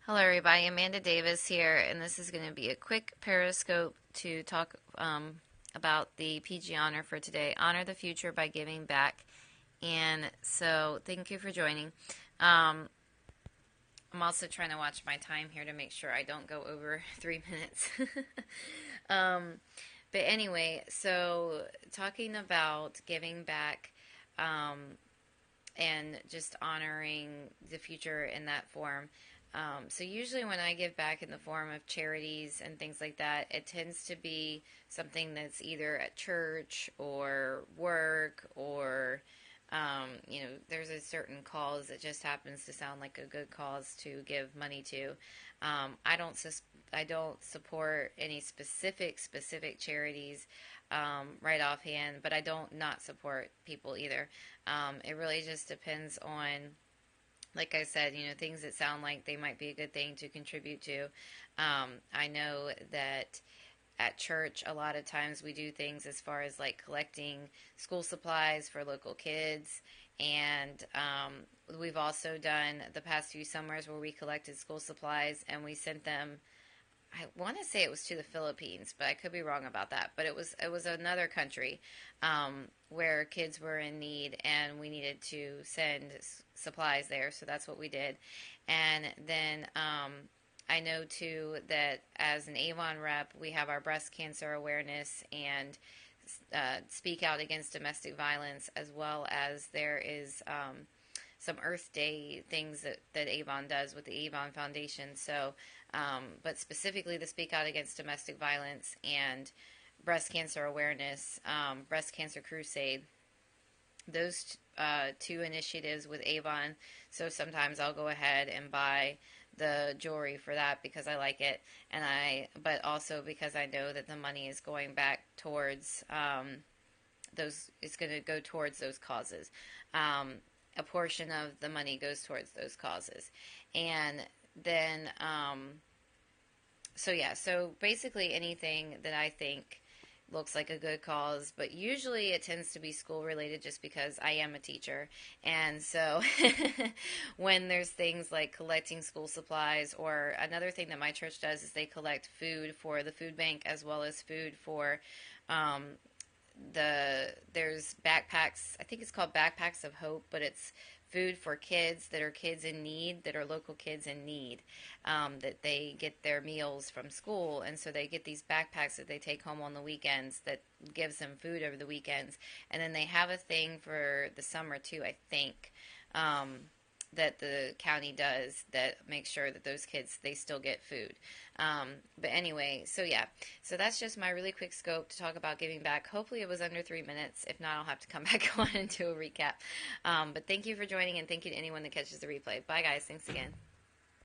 Hello, everybody. Amanda Davis here, and this is going to be a quick Periscope to talk about the PG honor for today. Honor the future by giving back. And so, thank you for joining. Um, I'm also trying to watch my time here to make sure I don't go over 3 minutes. um, but anyway, so talking about giving back and just honoring the future in that form. So usually when I give back in the form of charities and things like that, it tends to be something that's either at church or work or there's a certain cause that just happens to sound like a good cause to give money to. I don't support any specific charities right offhand, but I don't not support people either. It really just depends on, like I said, things that sound like they might be a good thing to contribute to. I know that at church, a lot of times we do things as far as like collecting school supplies for local kids. And we've also done the past few summers where we collected school supplies and we sent them. I want to say it was to the Philippines, but I could be wrong about that. But it was another country where kids were in need, and we needed to send supplies there. So that's what we did. And then I know too that as an Avon rep, we have our breast cancer awareness and speak out against domestic violence, as well as there is some Earth Day things that Avon does with the Avon Foundation. So, but specifically the Speak Out Against Domestic Violence and Breast Cancer Awareness, Breast Cancer Crusade, those two initiatives with Avon. So sometimes I'll go ahead and buy the jewelry for that because I like it, but also because I know that the money is going back towards those. It's going to go towards those causes. A portion of the money goes towards those causes, and then so basically anything that I think looks like a good cause, but usually it tends to be school related just because I am a teacher. And so when there's things like collecting school supplies, or another thing that my church does is they collect food for the food bank as well as food for um, there's backpacks. I think it's called Backpacks of Hope, but it's food for kids that are kids in need, that are local kids in need, that they get their meals from school, and so they get these backpacks that they take home on the weekends that gives them food over the weekends, and then they have a thing for the summer too, I think. That the county does that makes sure that those kids they still get food. But anyway, so yeah, so that's just my really quick scope to talk about giving back. Hopefully it was under 3 minutes. If not, I'll have to come back on and do a recap. But thank you for joining, and thank you to anyone that catches the replay. Bye guys, thanks again.